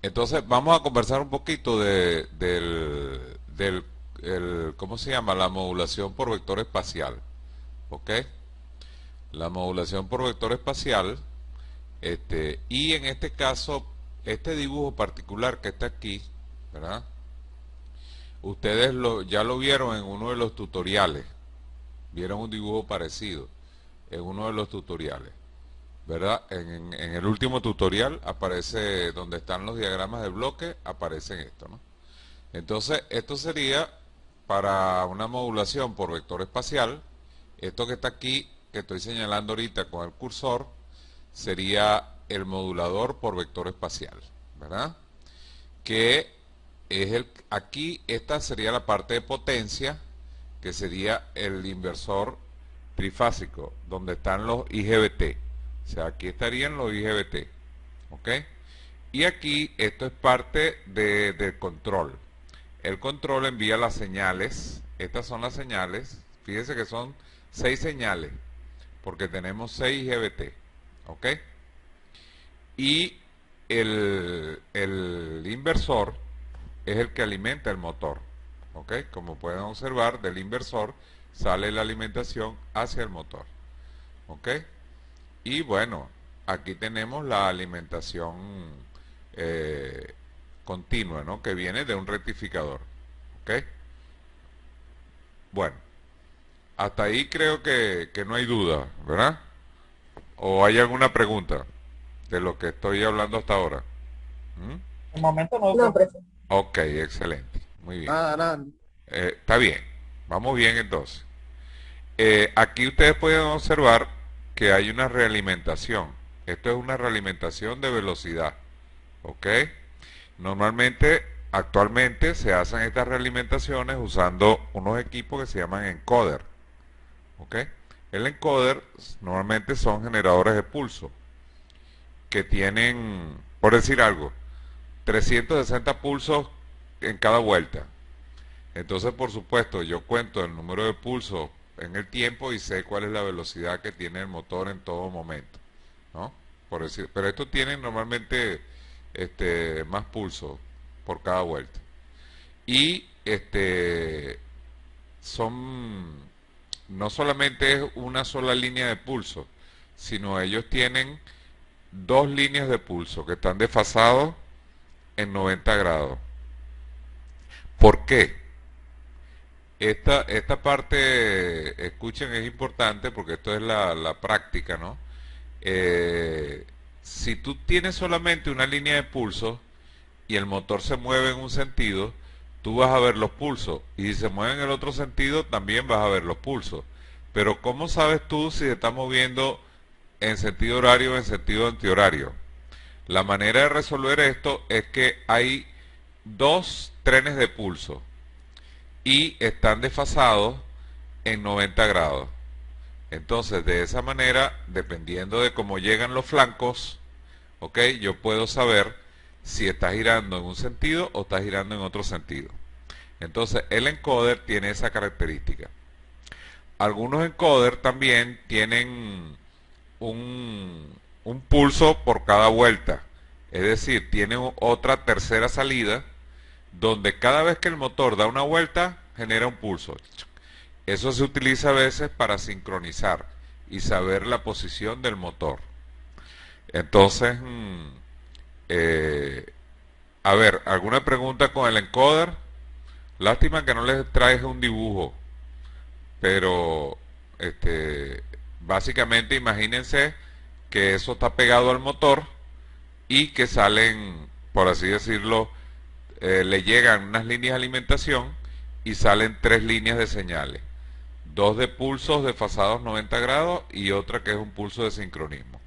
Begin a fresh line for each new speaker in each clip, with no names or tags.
Entonces, vamos a conversar un poquito ¿cómo se llama? La modulación por vector espacial. ¿Ok? La modulación por vector espacial. Y en este caso, este dibujo particular que está aquí, ¿verdad? Ustedes ya lo vieron en uno de los tutoriales. Vieron un dibujo parecido en uno de los tutoriales. ¿Verdad? En el último tutorial aparece donde están los diagramas de bloque, aparecen esto, ¿no? Entonces, esto sería para una modulación por vector espacial. Esto que está aquí, que estoy señalando ahorita con el cursor, sería el modulador por vector espacial, ¿verdad? Que es aquí esta sería la parte de potencia, que sería el inversor trifásico, donde están los IGBT. O sea, aquí estarían los IGBT, ¿ok? Y aquí esto es parte del control. El control envía las señales. Estas son las señales. Fíjense que son 6 señales, porque tenemos 6 IGBT, ¿ok? Y el inversor es el que alimenta el motor, ¿ok? Como pueden observar, del inversor sale la alimentación hacia el motor, ¿ok? Y bueno, aquí tenemos la alimentación eh, continua, ¿no? Que viene de un rectificador, ¿ok? Bueno, hasta ahí creo que no hay duda, ¿verdad? ¿O hay alguna pregunta de lo que estoy hablando hasta ahora? ¿Mm?
De momento no,
No,
profe.
profe.
Ok, excelente, muy bien.
Nada, nada.
Está bien, vamos bien entonces. Aquí ustedes pueden observar que hay una realimentación. Esto es una realimentación de velocidad, ¿ok? Normalmente, actualmente se hacen estas realimentaciones usando unos equipos que se llaman encoder, ¿ok? El encoder normalmente son generadores de pulso que tienen, por decir algo, 360 pulsos en cada vuelta. Entonces, por supuesto, yo cuento el número de pulsos en el tiempo y sé cuál es la velocidad que tiene el motor en todo momento, ¿no? Por decir, pero estos tienen normalmente más pulsos por cada vuelta. Y son no solamente es una sola línea de pulso, sino ellos tienen dos líneas de pulso que están desfasados en 90 grados. ¿Por qué? Esta parte, escuchen, es importante porque esto es la práctica, ¿no? Eh, si tú tienes solamente una línea de pulso y el motor se mueve en un sentido, tú vas a ver los pulsos. Y si se mueve en el otro sentido, también vas a ver los pulsos. Pero ¿cómo sabes tú si se está moviendo en sentido horario o en sentido antihorario? La manera de resolver esto es que hay dos trenes de pulso y están desfasados en 90 grados. Entonces, de esa manera, dependiendo de cómo llegan los flancos, ¿ok? Yo puedo saber si está girando en un sentido o está girando en otro sentido. Entonces, el encoder tiene esa característica. Algunos encoder también tienen un pulso por cada vuelta. Es decir, tienen otra tercera salida donde cada vez que el motor da una vuelta genera un pulso. Eso se utiliza a veces para sincronizar y saber la posición del motor. Entonces, eh, a ver, ¿alguna pregunta con el encoder? Lástima que no les traje un dibujo, pero básicamente imagínense que eso está pegado al motor y que salen, por así decirlo, le llegan unas líneas de alimentación y salen tres líneas de señales. Dos de pulsos desfasados 90 grados y otra que es un pulso de sincronismo.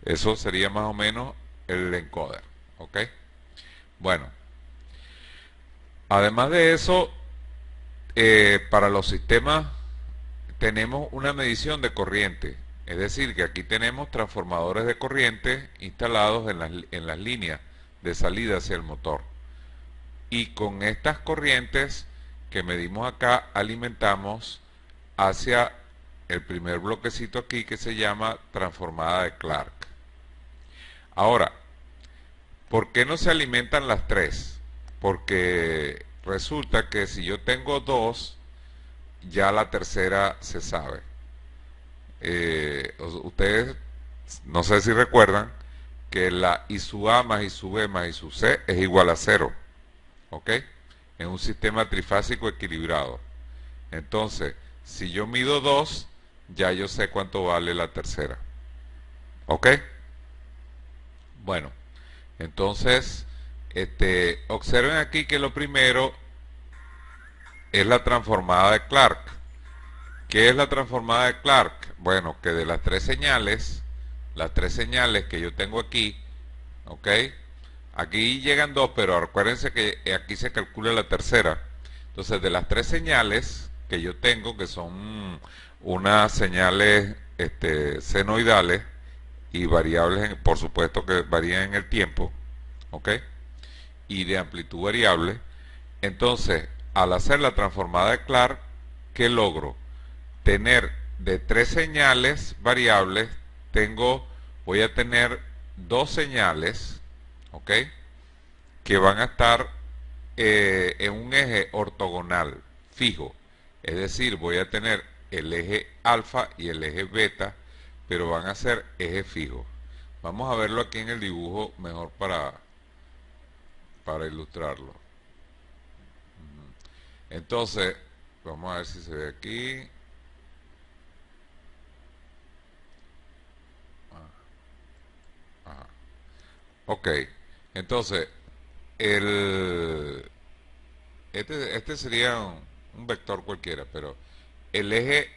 Eso sería más o menos el encoder. ¿Ok? Bueno, además de eso, para los sistemas tenemos una medición de corriente. Es decir, que aquí tenemos transformadores de corriente instalados en las líneas de salida hacia el motor. Y con estas corrientes que medimos acá alimentamos hacia el primer bloquecito aquí que se llama transformada de Clark. Ahora, ¿Por qué no se alimentan las tres? Porque resulta que si yo tengo dos, ya la tercera se sabe. Ustedes, no sé si recuerdan, que la I sub A más I sub B más I sub C es igual a cero. ¿Ok? En un sistema trifásico equilibrado. Entonces, si yo mido 2, ya yo sé cuánto vale la tercera. ¿Ok? Bueno, entonces, observen aquí que lo primero es la transformada de Clark. ¿Qué es la transformada de Clark? Bueno, que de las tres señales que yo tengo aquí, ¿ok? Aquí llegan dos, pero acuérdense que aquí se calcula la tercera. Entonces, de las tres señales que yo tengo, que son unas señales senoidales y variables, por supuesto que varían en el tiempo, ¿ok? Y de amplitud variable. Entonces, al hacer la transformada de Clark, ¿qué logro? Tener de tres señales variables, voy a tener dos señales, ¿ok? Que van a estar en un eje ortogonal fijo. Es decir, voy a tener el eje alfa y el eje beta, pero van a ser ejes fijos. Vamos a verlo aquí en el dibujo mejor para ilustrarlo. Entonces, vamos a ver si se ve aquí. Ajá. Ok, entonces, el, este sería un vector cualquiera, pero el eje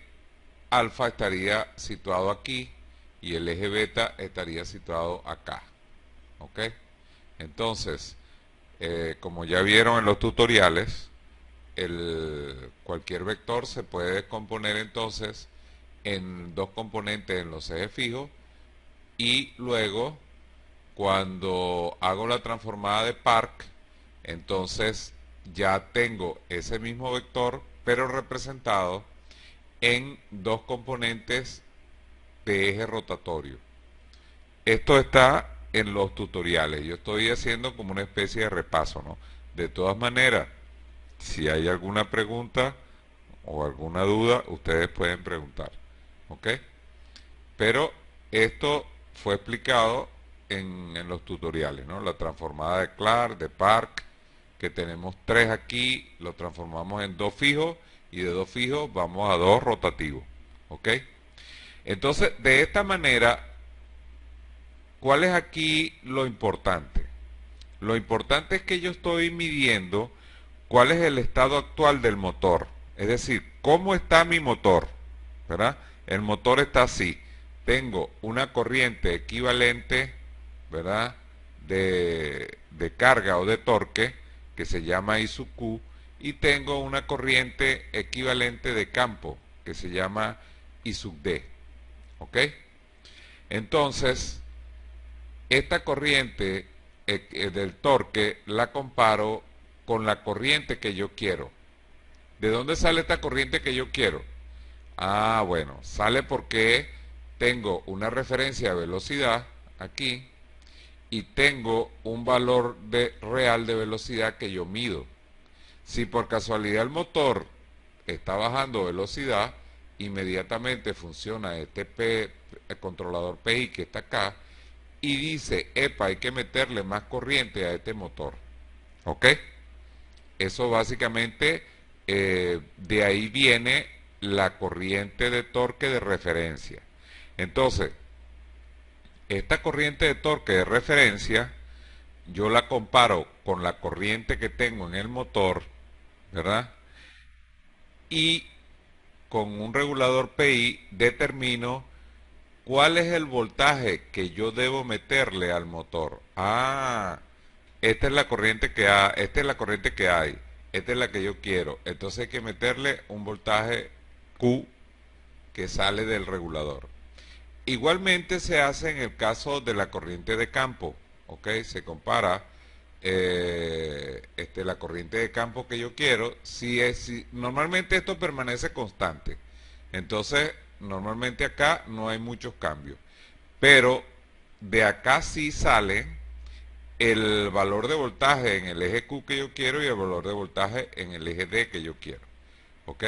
alfa estaría situado aquí y el eje beta estaría situado acá. ¿Ok? Entonces, como ya vieron en los tutoriales, cualquier vector se puede descomponer entonces en dos componentes en los ejes fijos y luego cuando hago la transformada de Park, entonces ya tengo ese mismo vector pero representado en dos componentes de eje rotatorio. Esto está en los tutoriales. Yo estoy haciendo como una especie de repaso, ¿no? De todas maneras, si hay alguna pregunta o alguna duda, ustedes pueden preguntar. ¿Ok? Pero esto fue explicado en los tutoriales, ¿no? La transformada de Clark, de Park, que tenemos tres aquí, lo transformamos en dos fijos y de dos fijos vamos a dos rotativos. ¿Ok? Entonces, de esta manera, ¿cuál es aquí lo importante? Lo importante es que yo estoy midiendo cuál es el estado actual del motor. Es decir, cómo está mi motor. ¿Verdad? El motor está así. Tengo una corriente equivalente, ¿verdad? De carga o de torque, que se llama I sub Q, y tengo una corriente equivalente de campo, que se llama I sub D. ¿Ok? Entonces, esta corriente del torque la comparo con la corriente que yo quiero. ¿De dónde sale esta corriente que yo quiero? Ah, bueno, sale porque tengo una referencia de velocidad aquí y tengo un valor real de velocidad que yo mido. Si por casualidad el motor está bajando velocidad, inmediatamente funciona el controlador PI que está acá y dice, epa, hay que meterle más corriente a este motor. ¿Ok? Eso básicamente, de ahí viene la corriente de torque de referencia. Entonces, esta corriente de torque de referencia, yo la comparo con la corriente que tengo en el motor, ¿verdad? Y con un regulador PI determino cuál es el voltaje que yo debo meterle al motor. Ah, esta es la corriente que hay, esta es la corriente que hay, esta es la que yo quiero. Entonces hay que meterle un voltaje Q que sale del regulador. Igualmente se hace en el caso de la corriente de campo, ¿ok? Se compara la corriente de campo que yo quiero. Si normalmente esto permanece constante, entonces normalmente acá no hay muchos cambios, pero de acá sí salen el valor de voltaje en el eje Q que yo quiero y el valor de voltaje en el eje D que yo quiero. ¿Ok?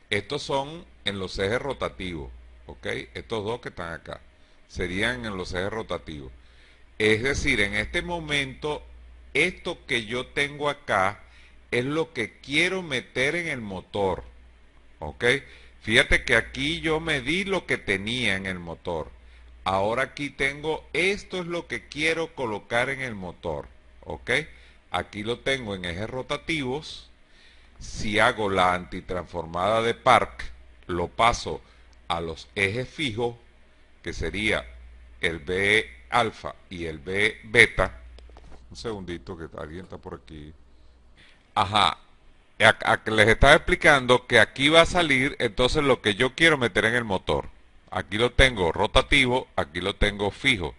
Estos son en los ejes rotativos. ¿Ok? Estos dos que están acá serían en los ejes rotativos. Es decir, en este momento, esto que yo tengo acá es lo que quiero meter en el motor. ¿Ok? Fíjate que aquí yo medí lo que tenía en el motor. Ahora aquí tengo, esto es lo que quiero colocar en el motor. ¿Ok? Aquí lo tengo en ejes rotativos. Si hago la antitransformada de Park, lo paso a los ejes fijos, que sería el B alfa y el B beta. Un segundito que alguien está por aquí. Ajá. Les estaba explicando que aquí va a salir entonces lo que yo quiero meter en el motor. Aquí lo tengo rotativo, aquí lo tengo fijo.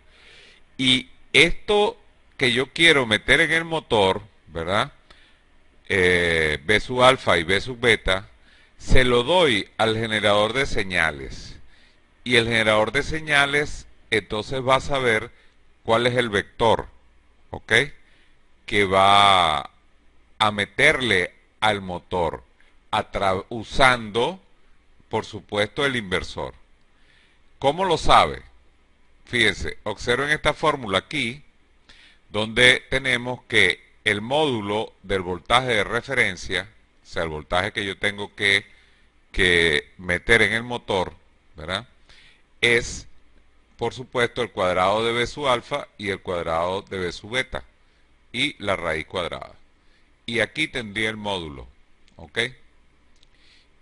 Y esto que yo quiero meter en el motor, ¿verdad? B sub alfa y B sub beta, se lo doy al generador de señales. Y el generador de señales entonces va a saber cuál es el vector, ¿ok? Que va a meterle al motor usando, por supuesto, el inversor. ¿Cómo lo sabe? Fíjense, observen esta fórmula aquí, donde tenemos que el módulo del voltaje de referencia, o sea, el voltaje que yo tengo que meter en el motor, ¿verdad? Es, por supuesto, el cuadrado de B sub alfa y el cuadrado de B sub beta y la raíz cuadrada. Y aquí tendría el módulo, ¿ok?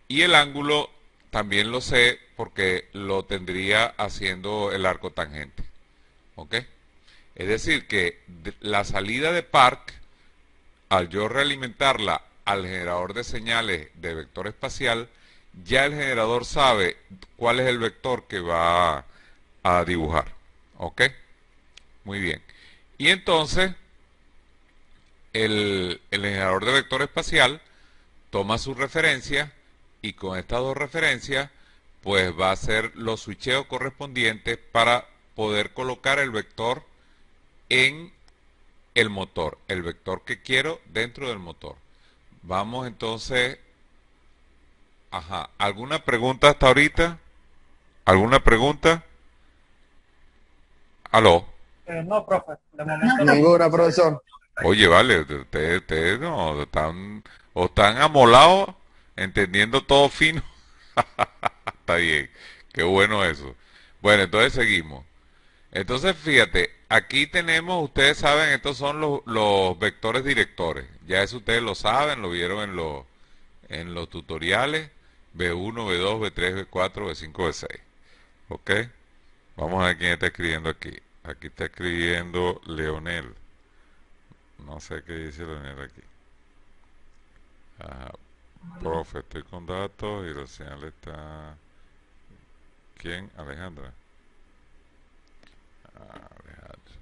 Y el ángulo también lo sé porque lo tendría haciendo el arco tangente, ¿ok? Es decir, que la salida de Park, al yo realimentarla al generador de señales de vector espacial, ya el generador sabe cuál es el vector que va a dibujar. ¿Ok? Muy bien. Y entonces, el generador de vector espacial toma su referencia y con estas dos referencias, pues va a hacer los switcheos correspondientes para poder colocar el vector en el motor, el vector que quiero dentro del motor. Vamos entonces, ajá, ¿alguna pregunta hasta ahorita? ¿Alguna pregunta? ¿Aló?
No, profe, de
No,
momento no.
ninguna, profesor.
Oye, vale, ustedes no, están, o están amolados, entendiendo todo fino. Está bien, qué bueno eso. Bueno, entonces seguimos. Entonces, fíjate, aquí tenemos, ustedes saben, estos son los vectores directores. Ya eso ustedes lo saben, lo vieron en los tutoriales. B1, B2, B3, B4, B5, B6. ¿Ok? Vamos a ver quién está escribiendo aquí. Aquí está escribiendo Leonel. No sé qué dice Leonel aquí. Ajá. Profe, estoy con datos y la señal está... ¿Quién? Alejandra. Alejandra.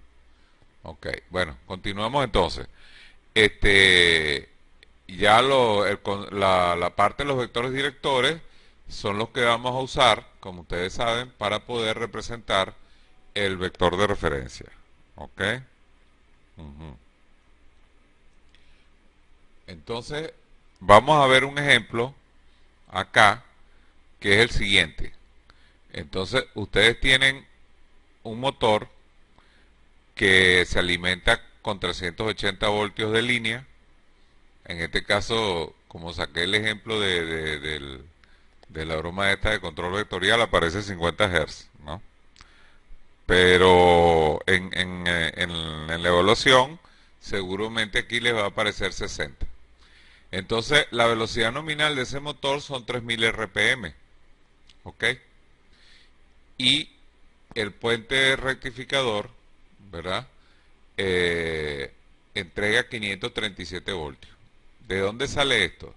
Ok, bueno, continuamos entonces. Este, ya la parte de los vectores directores son los que vamos a usar, como ustedes saben, para poder representar el vector de referencia. ¿Ok? Ujú. Entonces, vamos a ver un ejemplo acá, que es el siguiente. Entonces, ustedes tienen un motor que se alimenta con 380 voltios de línea. En este caso, como saqué el ejemplo de la broma esta de control vectorial, aparece 50 Hz, ¿no? Pero en la evaluación, seguramente aquí les va a aparecer 60. Entonces, la velocidad nominal de ese motor son 3000 RPM, ¿ok? Y el puente rectificador, ¿verdad? Eh, entrega 537 voltios. ¿De dónde sale esto?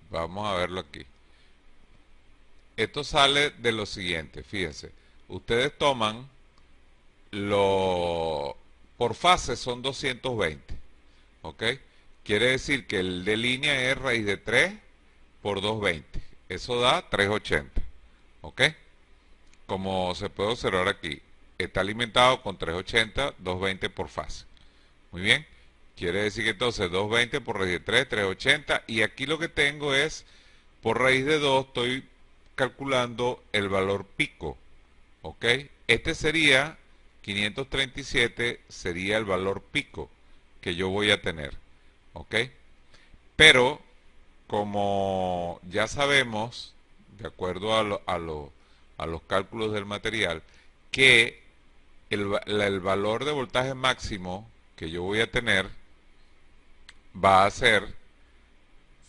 Vamos a verlo aquí. Esto sale de lo siguiente, fíjense. Ustedes toman lo por fase son 220, ¿ok? Quiere decir que el de línea es raíz de 3 por 220. Eso da 380, ¿ok? Como se puede observar aquí, está alimentado con 380, 220 por fase, Muy bien. Quiere decir que entonces 220 por raíz de 3, 380. Y aquí lo que tengo es, por raíz de 2, estoy calculando el valor pico. ¿Ok? Este sería 537, sería el valor pico que yo voy a tener. ¿Ok? Pero, como ya sabemos, de acuerdo a los cálculos del material, que el valor de voltaje máximo que yo voy a tener va a ser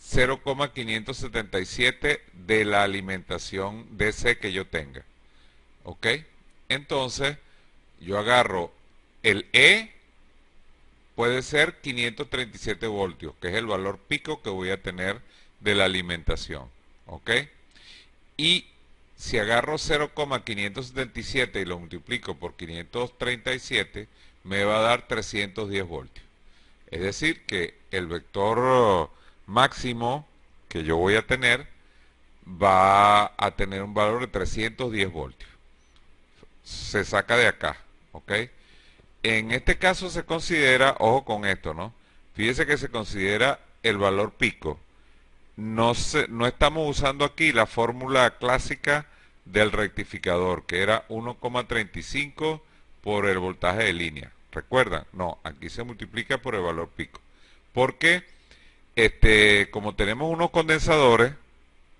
0,577 de la alimentación DC que yo tenga. ¿Ok? Entonces, yo agarro el E, puede ser 537 voltios, que es el valor pico que voy a tener de la alimentación. ¿Ok? Y si agarro 0,577 y lo multiplico por 537, me va a dar 310 voltios. Es decir, que el vector máximo que yo voy a tener va a tener un valor de 310 voltios. Se saca de acá, ¿ok? En este caso se considera, ojo con esto, ¿no? Fíjese que se considera el valor pico. No estamos usando aquí la fórmula clásica del rectificador, que era 1,35 por el voltaje de línea. ¿Recuerdan? No, aquí se multiplica por el valor pico. Porque como tenemos unos condensadores,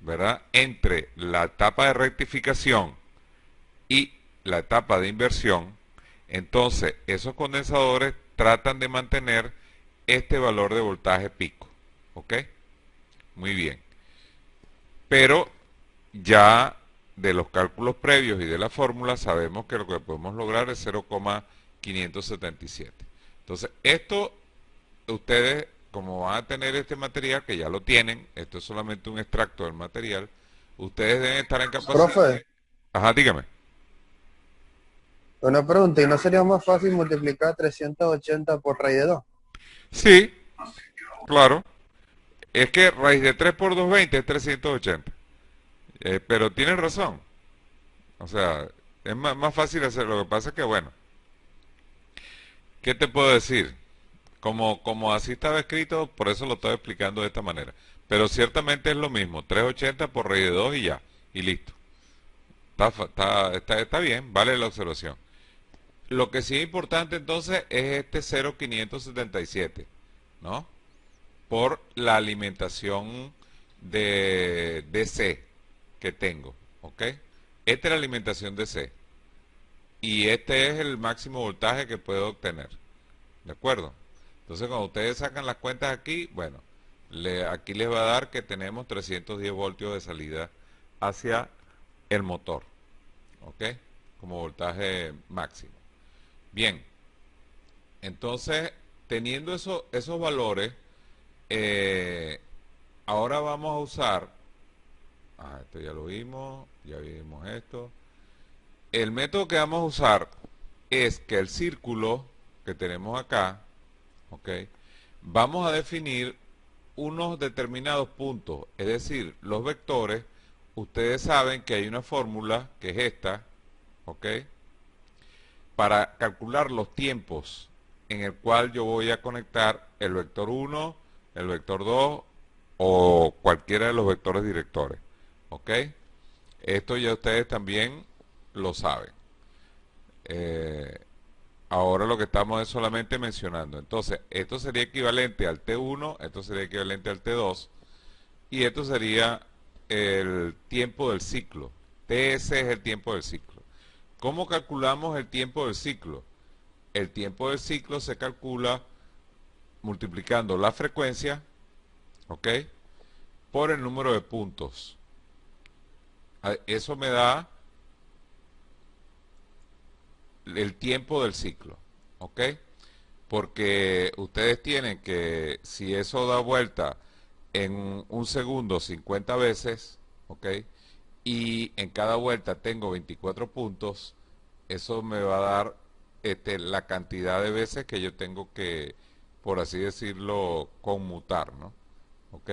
¿verdad? Entre la etapa de rectificación y la etapa de inversión, entonces esos condensadores tratan de mantener este valor de voltaje pico. ¿Ok? Muy bien. Pero ya de los cálculos previos y de la fórmula sabemos que lo que podemos lograr es 0,577. Entonces, esto ustedes, como van a tener este material, que ya lo tienen, esto es solamente un extracto del material, ustedes deben estar en capacidad
Profe,
de... Ajá, dígame.
una pregunta, ¿y no sería más fácil multiplicar 380 por raíz de 2?
Sí, claro. Es que raíz de 3 por 220 es 380. Pero tienes razón. O sea, es más fácil hacerlo. Lo que pasa es que, bueno, ¿qué te puedo decir? Como así estaba escrito, por eso lo estoy explicando de esta manera. Pero ciertamente es lo mismo, 380 por raíz de 2 y ya, y listo. Está bien, vale la observación. Lo que sí es importante entonces es este 0,577, ¿no? Por la alimentación de DC que tengo, ¿ok? Esta es la alimentación DC y este es el máximo voltaje que puedo obtener. ¿De acuerdo? Entonces, cuando ustedes sacan las cuentas aquí, bueno, aquí les va a dar que tenemos 310 voltios de salida hacia el motor, ¿ok? Como voltaje máximo. Bien, entonces, teniendo esos valores, eh, ahora vamos a usar, esto ya vimos esto. El método que vamos a usar es que el círculo que tenemos acá, ¿ok? Vamos a definir unos determinados puntos, es decir, los vectores. Ustedes saben que hay una fórmula, que es esta, ¿ok? Para calcular los tiempos en el cual yo voy a conectar el vector 1, el vector 2 o cualquiera de los vectores directores, ¿ok? Esto ya ustedes también lo saben. Eh, Ahora lo que estamos es solamente mencionando. Entonces, esto sería equivalente al T1, esto sería equivalente al T2 y esto sería el tiempo del ciclo. TS es el tiempo del ciclo. ¿Cómo calculamos el tiempo del ciclo? El tiempo del ciclo se calcula multiplicando la frecuencia, ¿ok? Por el número de puntos. Eso me da el tiempo del ciclo, ¿ok? Porque ustedes tienen que, si eso da vuelta en un segundo 50 veces, ¿ok? Y en cada vuelta tengo 24 puntos, eso me va a dar la cantidad de veces que yo tengo que, por así decirlo, conmutar, ¿no? ¿Ok?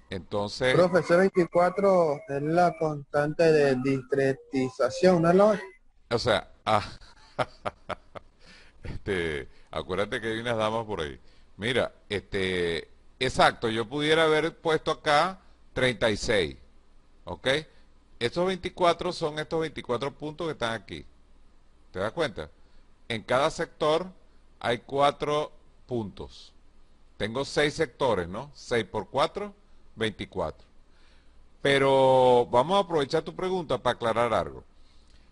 Entonces,
Profe, C24 es la constante de discretización, ¿no es lo?
o sea, este, Acuérdate que hay unas damas por ahí. Mira, exacto, yo pudiera haber puesto acá 36, ¿ok? Estos 24 son estos 24 puntos que están aquí. ¿Te das cuenta? En cada sector hay 4 puntos. Tengo 6 sectores, ¿no? 6 por 4, 24. Pero vamos a aprovechar tu pregunta para aclarar algo.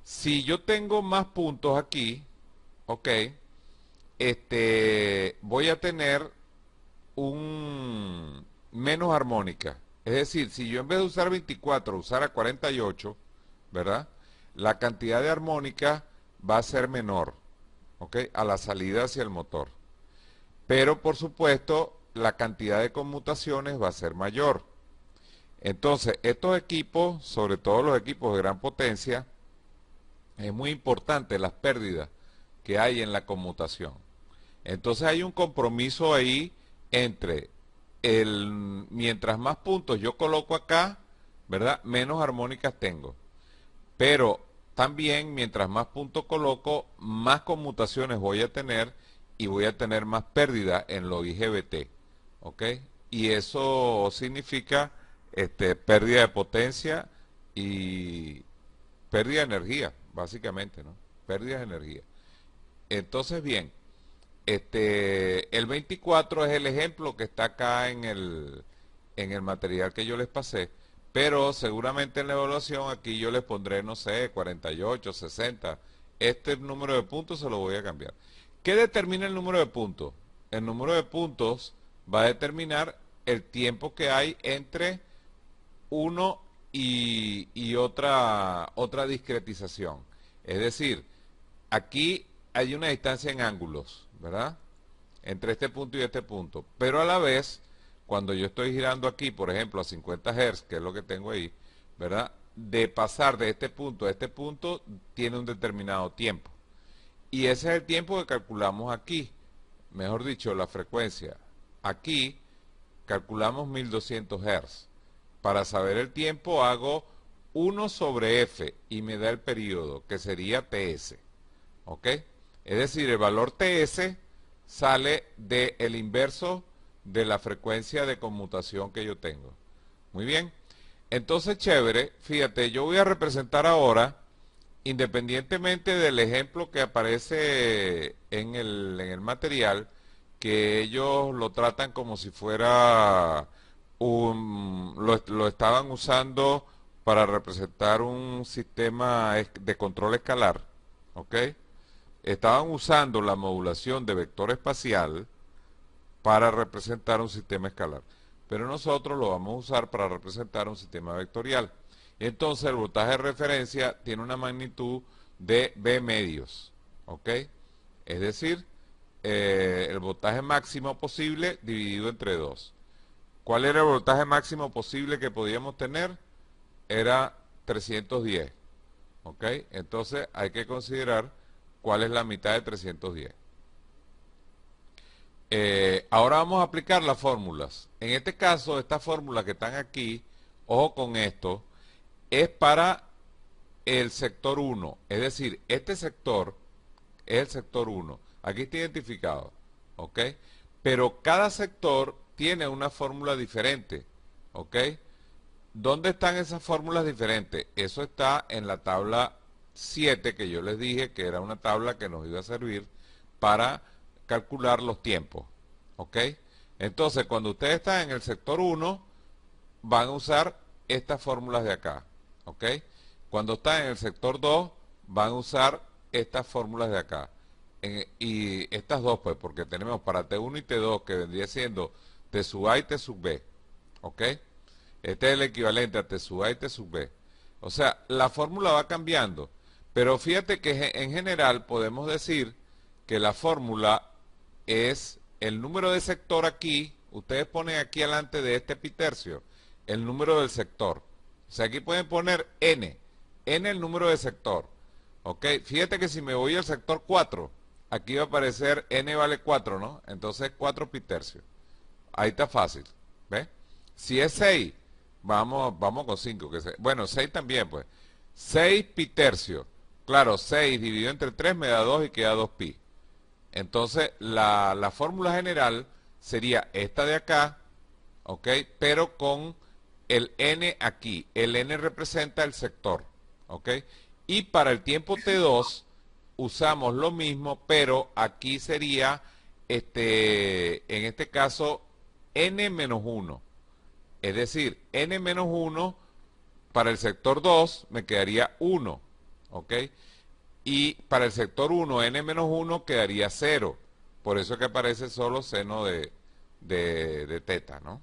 Si yo tengo más puntos aquí, ok, voy a tener un menos armónica. Es decir, si yo en vez de usar 24 usara 48, ¿verdad? La cantidad de armónica va a ser menor, ¿ok? A la salida hacia el motor. Pero por supuesto, la cantidad de conmutaciones va a ser mayor. Entonces, estos equipos, sobre todo los equipos de gran potencia, es muy importante las pérdidas que hay en la conmutación. Entonces hay un compromiso ahí entre mientras más puntos yo coloco acá, ¿verdad? Menos armónicas tengo. Pero también mientras más puntos coloco, más conmutaciones voy a tener y voy a tener más pérdida en los IGBT. ¿Ok? Y eso significa pérdida de potencia y pérdida de energía, básicamente, ¿no? Pérdida de energía. Entonces, bien, el 24 es el ejemplo que está acá en el material que yo les pasé, pero seguramente en la evaluación aquí yo les pondré, no sé, 48, 60. Este número de puntos se lo voy a cambiar. ¿Qué determina el número de puntos? El número de puntos va a determinar el tiempo que hay entre uno y otra discretización. Es decir, aquí hay una distancia en ángulos, ¿verdad? Entre este punto y este punto. Pero a la vez, cuando yo estoy girando aquí, por ejemplo, a 50 Hz, que es lo que tengo ahí, ¿verdad? De pasar de este punto a este punto, tiene un determinado tiempo. Y ese es el tiempo que calculamos aquí. Mejor dicho, la frecuencia. Aquí calculamos 1200 Hz. Para saber el tiempo hago 1 sobre F y me da el periodo, que sería TS. ¿Ok? Es decir, el valor TS sale del inverso de la frecuencia de conmutación que yo tengo. Muy bien. Entonces, chévere, fíjate, yo voy a representar ahora, independientemente del ejemplo que aparece en el material, que ellos lo tratan como si fuera lo estaban usando para representar un sistema de control escalar, ¿ok? Estaban usando la modulación de vector espacial para representar un sistema escalar. Pero nosotros lo vamos a usar para representar un sistema vectorial. Entonces el voltaje de referencia tiene una magnitud de B medios. ¿Ok? Es decir, el voltaje máximo posible dividido entre 2. ¿Cuál era el voltaje máximo posible que podíamos tener? Era 310. ¿Ok? Entonces hay que considerar cuál es la mitad de 310. Ahora vamos a aplicar las fórmulas. En este caso, estas fórmulas que están aquí, ojo con esto, es para el sector 1. Es decir, este sector es el sector 1. Aquí está identificado. ¿Ok? Pero cada sector tiene una fórmula diferente. ¿Ok? ¿Dónde están esas fórmulas diferentes? Eso está en la tabla 7 que yo les dije que era una tabla que nos iba a servir para calcular los tiempos. ¿Ok? Entonces, cuando ustedes están en el sector 1, van a usar estas fórmulas de acá. ¿Ok? Cuando están en el sector 2, van a usar estas fórmulas de acá. Y estas dos, pues, porque tenemos para T1 y T2, que vendría siendo T sub A y T sub B. ¿Ok? Este es el equivalente a T sub A y T sub B. O sea, la fórmula va cambiando. Pero fíjate que en general podemos decir que la fórmula es el número de sector aquí. Ustedes ponen aquí delante de este pitercio el número del sector. O sea, aquí pueden poner N. N el número de sector. ¿Ok? Fíjate que si me voy al sector 4, aquí va a aparecer N vale 4, ¿no? Entonces 4 pitercios. Ahí está fácil. ¿Ves? Si es 6, vamos con 5. Bueno, 6 también, pues. 6 pi tercio. Claro, 6 dividido entre 3 me da 2 y queda 2 pi. Entonces, la fórmula general sería esta de acá, ¿ok? Pero con el n aquí. El n representa el sector, ¿ok? Y para el tiempo T2 usamos lo mismo, pero aquí sería, en este caso, n menos 1. Es decir, n menos 1 para el sector 2 me quedaría 1, ¿ok? Y para el sector 1, n menos 1 quedaría 0. Por eso es que aparece solo seno de teta, ¿no?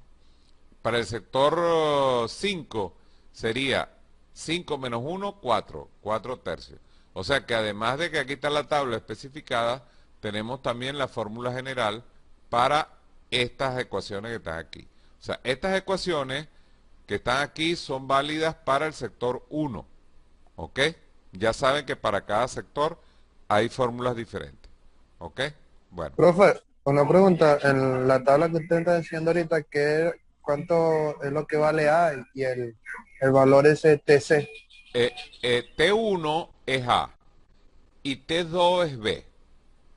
Para el sector 5 sería 5 menos 1, 4, 4 tercios. O sea que además de que aquí está la tabla especificada, tenemos también la fórmula general para estas ecuaciones que están aquí. O sea, estas ecuaciones que están aquí son válidas para el sector 1. ¿Ok? Ya saben que para cada sector hay fórmulas diferentes. ¿Ok? Bueno.
Profe, una pregunta, en la tabla que usted está diciendo ahorita, ¿cuánto es lo que vale A y el valor ese TC?
T1 es A y T2 es B.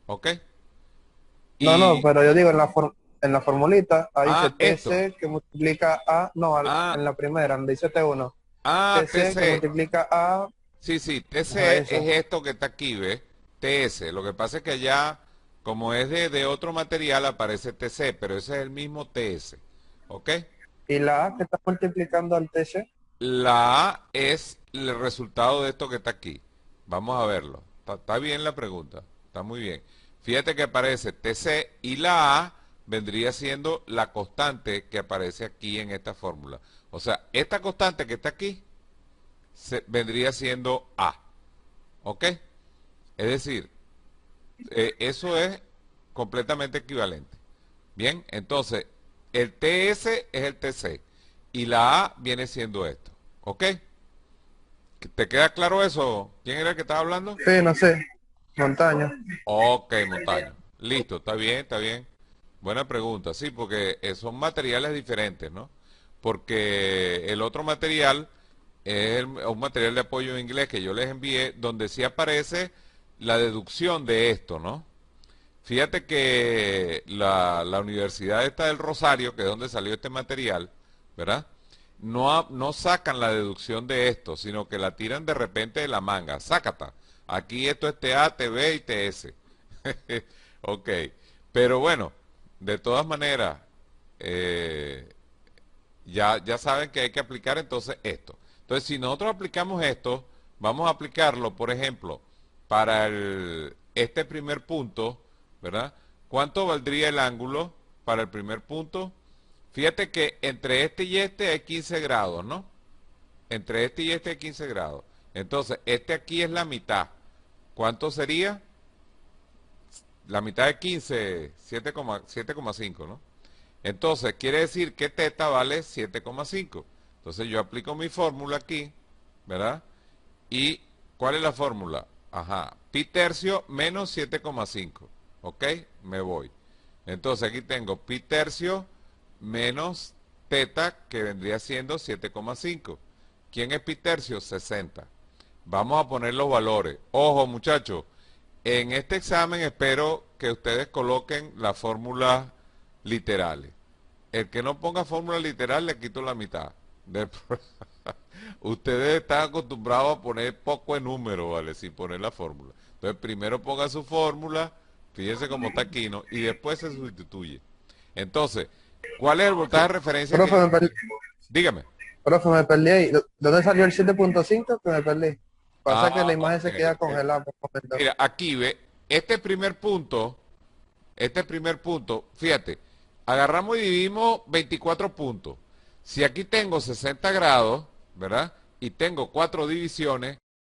¿Ok?
No, no,
Y,
pero yo digo, en la formulita, ahí dice
esto.
TC que multiplica A, no,
Ah,
en la primera, donde dice T1, TC que
TC.
multiplica A,
Sí, sí,
a
TC es
eso.
esto que está aquí, ¿ves? TS. Lo que pasa es que allá, como es de otro material, aparece TC, pero ese es el mismo TS. ¿Ok?
Y la A que está multiplicando al TC,
La A es el resultado de esto que está aquí. Vamos a verlo. Está bien la pregunta. Está muy bien. Fíjate que aparece TC y la A vendría siendo la constante que aparece aquí en esta fórmula. O sea, esta constante que está aquí vendría siendo A. ¿Ok? Es decir, eso es completamente equivalente. Bien, entonces, el TS es el TC y la A viene siendo esto. ¿Ok? ¿Te queda claro eso? ¿Quién era el que estaba hablando?
sí, no sé, montaña.
Ok, Montaño. Listo, está bien, está bien. Buena pregunta, sí, porque son materiales diferentes, ¿no? Porque el otro material es un material de apoyo en inglés que yo les envié, donde sí aparece la deducción de esto, ¿no? Fíjate que la Universidad esta del Rosario, que es donde salió este material, ¿verdad? No sacan la deducción de esto, sino que la tiran de repente de la manga. Sácata. Aquí esto es TA, TB y TS. Ok. Pero bueno, de todas maneras, eh, ya saben que hay que aplicar entonces esto. Entonces, si nosotros aplicamos esto, vamos a aplicarlo, por ejemplo, para este primer punto, ¿verdad? ¿Cuánto valdría el ángulo para el primer punto? Fíjate que entre este y este hay 15 grados, ¿no? Entre este y este hay 15 grados. Entonces, este aquí es la mitad. ¿Cuánto sería? La mitad de 15, 7,5, ¿no? Entonces, quiere decir que teta vale 7,5. Entonces, yo aplico mi fórmula aquí, ¿verdad? ¿Y cuál es la fórmula? Ajá, pi tercio menos 7,5. ¿Ok? Me voy. Entonces, aquí tengo pi tercio menos teta, que vendría siendo 7,5. ¿Quién es pi tercio? 60. Vamos a poner los valores. Ojo, muchachos, en este examen espero que ustedes coloquen las fórmulas literales. El que no ponga fórmula literal le quito la mitad. Ustedes están acostumbrados a poner poco en número, ¿vale? Sin poner la fórmula. Entonces primero ponga su fórmula, fíjense cómo está aquí, ¿no? Y después se sustituye. Entonces, ¿cuál es el voltaje de referencia que
Profe,
yo? Dígame.
me perdí ahí. ¿Dónde salió el 7,5? Que me perdí. Pasa que
Ah,
la imagen
ok,
se queda
ok.
congelada por un momento.
Mira, aquí ve, este primer punto, fíjate, agarramos y dividimos 24 puntos. Si aquí tengo 60 grados, ¿verdad? Y tengo 4 divisiones,